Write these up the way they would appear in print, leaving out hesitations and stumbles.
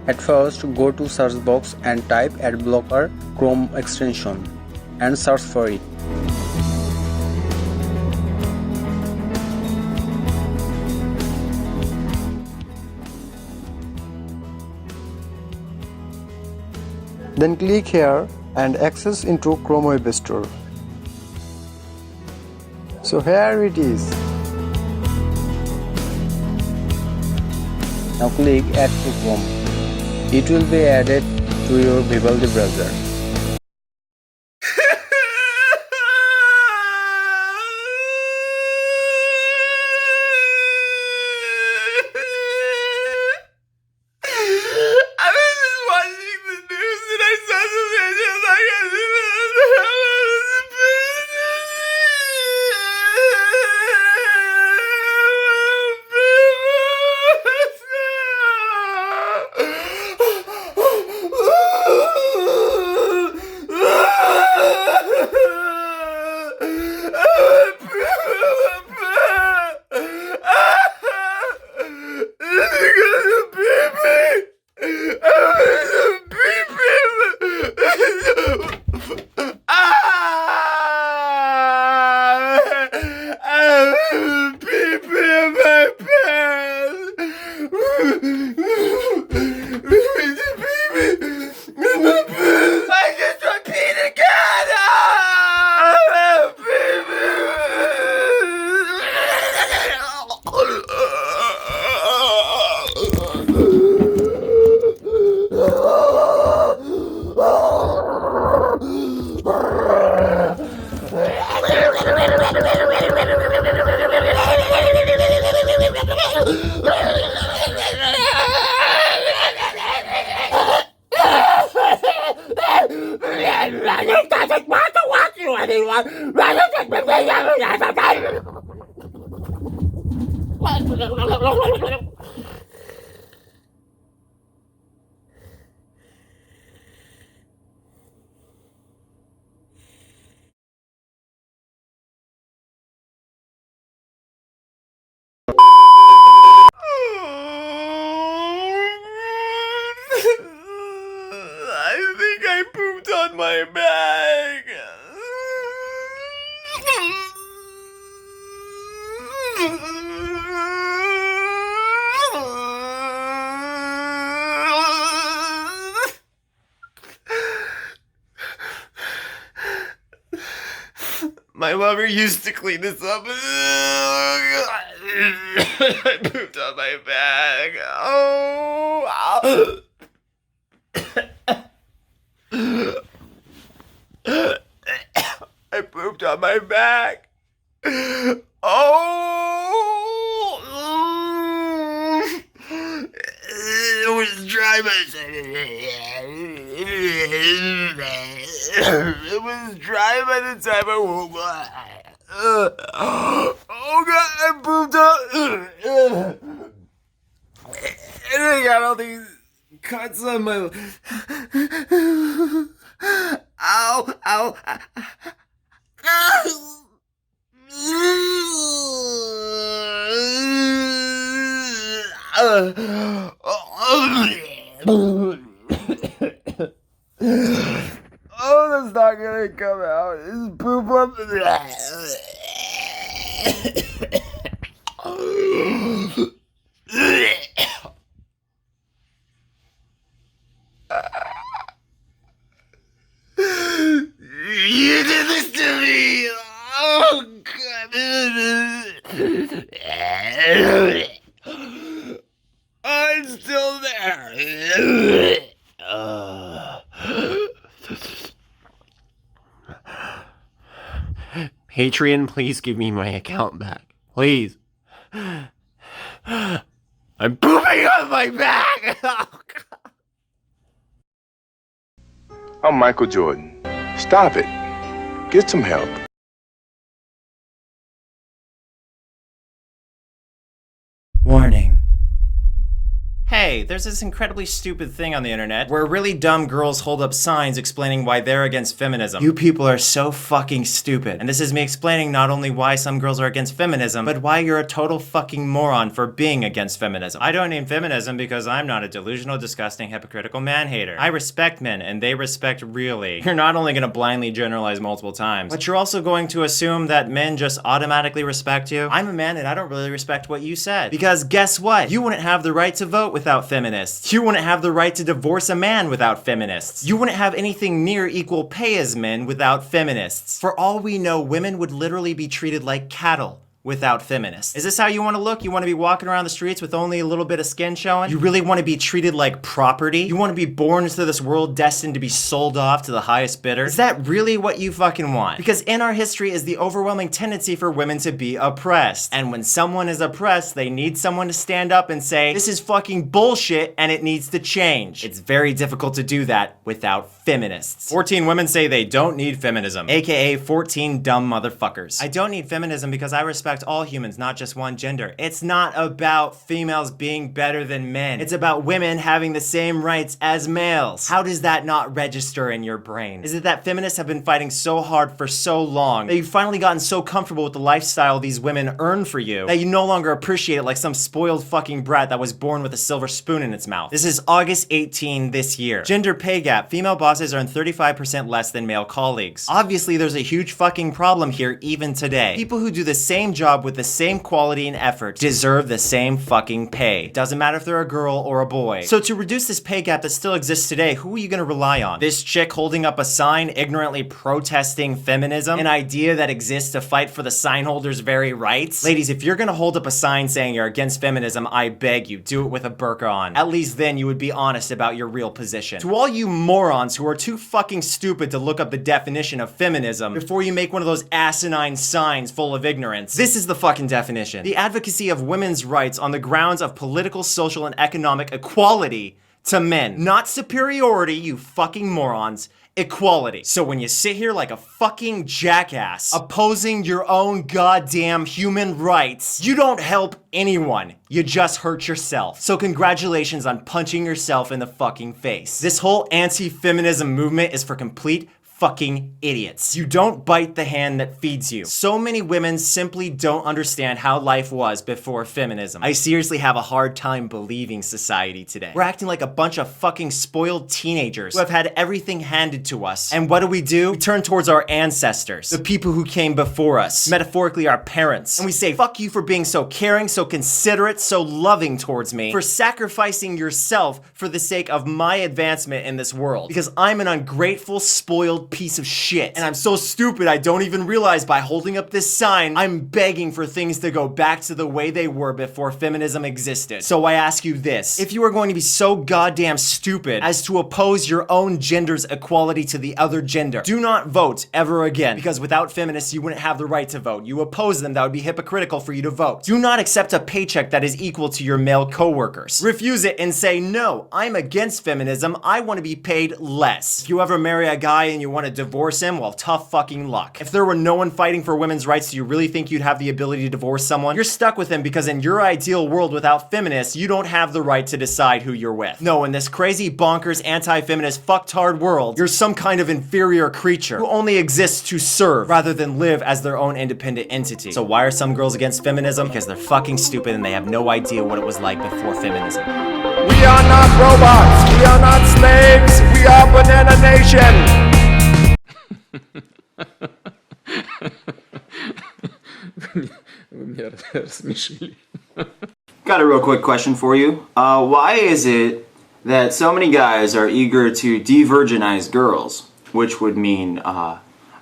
At first, go to search box and type adblocker Chrome extension and search for it. Then click here and access into Chrome Web Store. So here it is. Now click Add to Chrome. It will be added to your Vivaldi browser. I think I pooped on my bag. My lover used to clean this up. I pooped on my bag. Oh. I pooped on my back. Oh, it was dry by the time I woke up. Oh God, I pooped up. And I got all these cuts on my. Ow, ow. Oh, that's not gonna come out. It's poop up. You did this to me! Oh, God! I'm still there! Patreon, please give me my account back. Please. I'm pooping on my back! Oh, God. I'm Michael Jordan. Stop it. Get some help. Warning. Hey. Hey, there's this incredibly stupid thing on the internet where really dumb girls hold up signs explaining why they're against feminism. You people are so fucking stupid. And this is me explaining not only why some girls are against feminism, but why you're a total fucking moron for being against feminism. I don't need feminism because I'm not a delusional, disgusting, hypocritical man-hater. I respect men, and they respect really. You're not only gonna blindly generalize multiple times, but you're also going to assume that men just automatically respect you. I'm a man and I don't really respect what you said. Because guess what? You wouldn't have the right to vote without feminists. You wouldn't have the right to divorce a man without feminists. You wouldn't have anything near equal pay as men without feminists. For all we know, women would literally be treated like cattle without feminists. Is this how you want to look? You want to be walking around the streets with only a little bit of skin showing? You really want to be treated like property? You want to be born into this world destined to be sold off to the highest bidder? Is that really what you fucking want? Because in our history is the overwhelming tendency for women to be oppressed. And when someone is oppressed, they need someone to stand up and say, this is fucking bullshit and it needs to change. It's very difficult to do that without feminists. 14 women say they don't need feminism, aka 14 dumb motherfuckers. I don't need feminism because I respect all humans, not just one gender. It's not about females being better than men. It's about women having the same rights as males. How does that not register in your brain? Is it that feminists have been fighting so hard for so long that you've finally gotten so comfortable with the lifestyle these women earn for you that you no longer appreciate it like some spoiled fucking brat that was born with a silver spoon in its mouth? This is August 18 this year. Gender pay gap. Female bosses earn 35% less than male colleagues. Obviously, there's a huge fucking problem here even today. People who do the same job with the same quality and effort deserve the same fucking pay. Doesn't matter if they're a girl or a boy. So to reduce this pay gap that still exists today, who are you gonna rely on? This chick holding up a sign ignorantly protesting feminism? An idea that exists to fight for the sign holder's very rights? Ladies, if you're gonna hold up a sign saying you're against feminism, I beg you, do it with a burqa on. At least then you would be honest about your real position. To all you morons who are too fucking stupid to look up the definition of feminism before you make one of those asinine signs full of ignorance, this is the fucking definition. The advocacy of women's rights on the grounds of political, social, and economic equality to men. Not superiority, you fucking morons. Equality. So when you sit here like a fucking jackass opposing your own goddamn human rights, you don't help anyone. You just hurt yourself. So congratulations on punching yourself in the fucking face. This whole anti-feminism movement is for complete fucking idiots. You don't bite the hand that feeds you. So many women simply don't understand how life was before feminism. I seriously have a hard time believing society today. We're acting like a bunch of fucking spoiled teenagers who have had everything handed to us. And what do? We turn towards our ancestors, the people who came before us, metaphorically our parents, and we say, fuck you for being so caring, so considerate, so loving towards me, for sacrificing yourself for the sake of my advancement in this world. Because I'm an ungrateful, spoiled piece of shit. And I'm so stupid I don't even realize by holding up this sign, I'm begging for things to go back to the way they were before feminism existed. So I ask you this, if you are going to be so goddamn stupid as to oppose your own gender's equality to the other gender, do not vote ever again, because without feminists you wouldn't have the right to vote. You oppose them, that would be hypocritical for you to vote. Do not accept a paycheck that is equal to your male coworkers. Refuse it and say, no, I'm against feminism, I want to be paid less. If you ever marry a guy and you want to divorce him, well, tough fucking luck. If there were no one fighting for women's rights, do you really think you'd have the ability to divorce someone? You're stuck with him because in your ideal world without feminists, you don't have the right to decide who you're with. No, in this crazy, bonkers, anti-feminist, fucktard world, you're some kind of inferior creature who only exists to serve rather than live as their own independent entity. So why are some girls against feminism? Because they're fucking stupid and they have no idea what it was like before feminism. We are not robots. We are not slaves. We are Banana Nation. Got a real quick question for you. Why is it that so many guys are eager to de-virginize girls, which would mean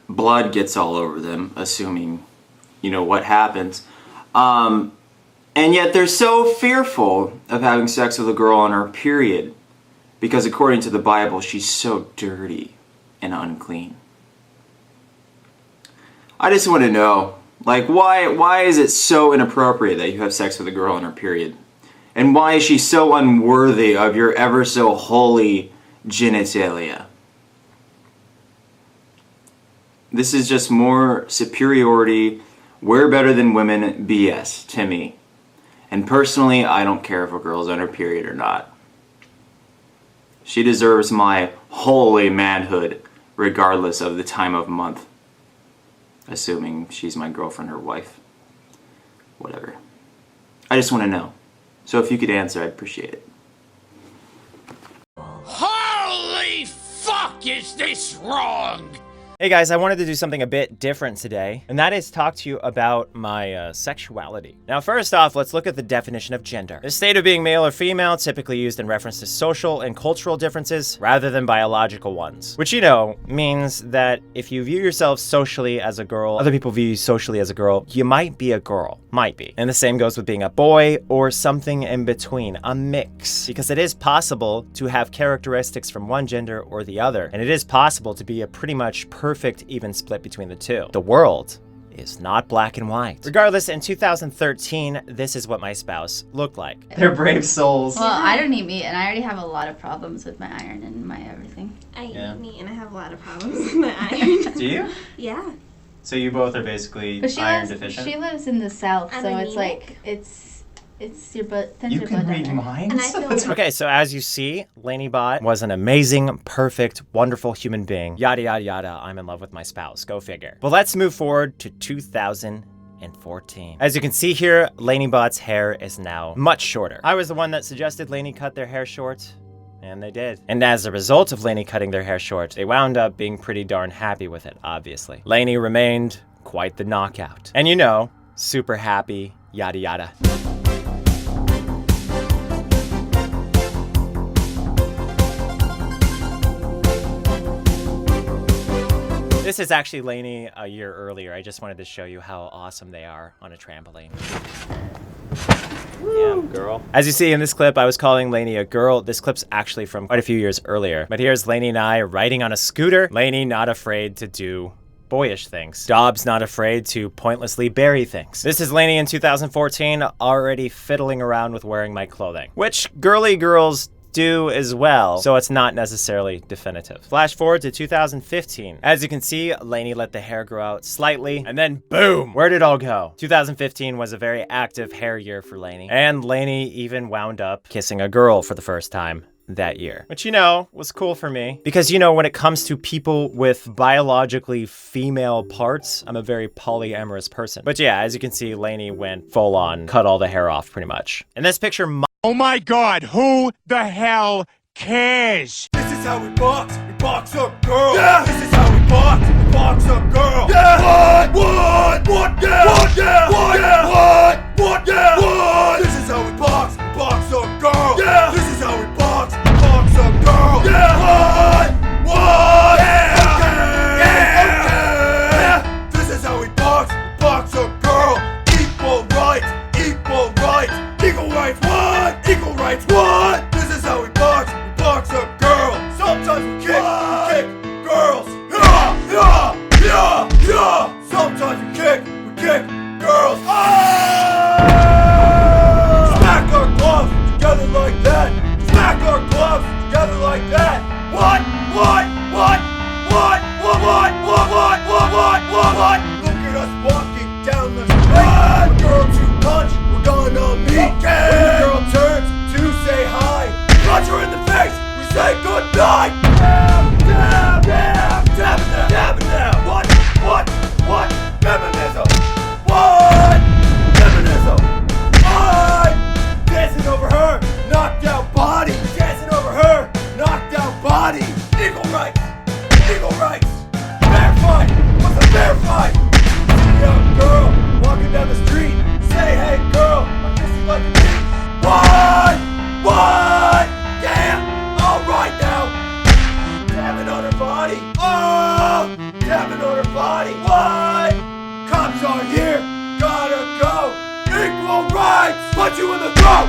blood gets all over them, assuming you know what happens, and yet they're so fearful of having sex with a girl on her period because according to the Bible she's so dirty and unclean? I just want to know, like, why is it so inappropriate that you have sex with a girl on her period? And why is she so unworthy of your ever so holy genitalia? This is just more superiority, we're better than women BS to me. And personally, I don't care if a girl's on her period or not. She deserves my holy manhood, regardless of the time of month. Assuming she's my girlfriend or wife. Whatever. I just want to know. So if you could answer, I'd appreciate it. Holy fuck, is this wrong? Hey guys, I wanted to do something a bit different today, and that is talk to you about my sexuality. Now, first off, let's look at the definition of gender. The state of being male or female, typically used in reference to social and cultural differences rather than biological ones. Which, you know, means that if you view yourself socially as a girl, other people view you socially as a girl, you might be a girl. Might be. And the same goes with being a boy or something in between, a mix. Because it is possible to have characteristics from one gender or the other, and it is possible to be a pretty much perfect even split between the two. The world is not black and white. Regardless, in 2013, this is what my spouse looked like. They're brave souls. Well, I don't eat meat, and I already have a lot of problems with my iron and my everything. I eat meat, and I have a lot of problems with my iron. Do you? Yeah. So you both are basically iron deficient? She lives in the south, I'm so it's anemic. like, it's your butt, You can read minds? And I feel Okay, so as you see, Lainey Bot was an amazing, perfect, wonderful human being. Yada, yada, yada, I'm in love with my spouse. Go figure. But let's move forward to 2014. As you can see here, Lainey Bot's hair is now much shorter. I was the one that suggested Lainey cut their hair short, and they did. And as a result of Lainey cutting their hair short, they wound up being pretty darn happy with it, obviously. Lainey remained quite the knockout. And you know, super happy, yada, yada. This is actually Lainey a year earlier. I just wanted to show you how awesome they are on a trampoline. Yeah, girl. As you see in this clip, I was calling Lainey a girl. This clip's actually from quite a few years earlier. But here's Lainey and I riding on a scooter. Lainey not afraid to do boyish things. Dobbs not afraid to pointlessly bury things. This is Lainey in 2014, already fiddling around with wearing my clothing, which girly girls do as well, so it's not necessarily definitive. Flash forward to 2015. As you can see, Lainey let the hair grow out slightly, and then boom, where'd it all go? 2015 was a very active hair year for Lainey, and Lainey even wound up kissing a girl for the first time that year, which, you know, was cool for me because, you know, when it comes to people with biologically female parts, I'm a very polyamorous person. But yeah, as you can see, Lainey went full on, cut all the hair off pretty much. In this picture, Oh my god, who the hell cares? This is how we box up girls. Yeah. This is how we box up girls. Yeah. What? Yeah. What? Yeah. What? Yeah. What? Yeah. What? This is how we box up girls. Yeah. This is how we box up girls. Yeah. What? Yeah. Okay. Yeah. This is how we box up girls. Equal rights. Equal rights. What? Equal rights. What? This is how we box up girls. Sometimes we kick girls. Yeah. Sometimes we kick girls. Smack our gloves together like that. Smack our gloves together like that. What? Look at us walking down the street. A girl to punch, we're gonna meet. Okay. When the girl turns to say hi, punch her in the face, we say goodnight. Dab it now. What? Feminism. What? Feminism. What? Dancing over her, knocked out body. Dancing over her, knocked out body. Equal rights. Fair fight. What's a fair fight? See a young girl walking down the street. Say, hey girl, I'm just like a beat. What? Yeah. All right now. Dabbing on her body. Oh, dabbing on her body. What? Cops are here. Gotta go. Equal rights. Punch you in the throat.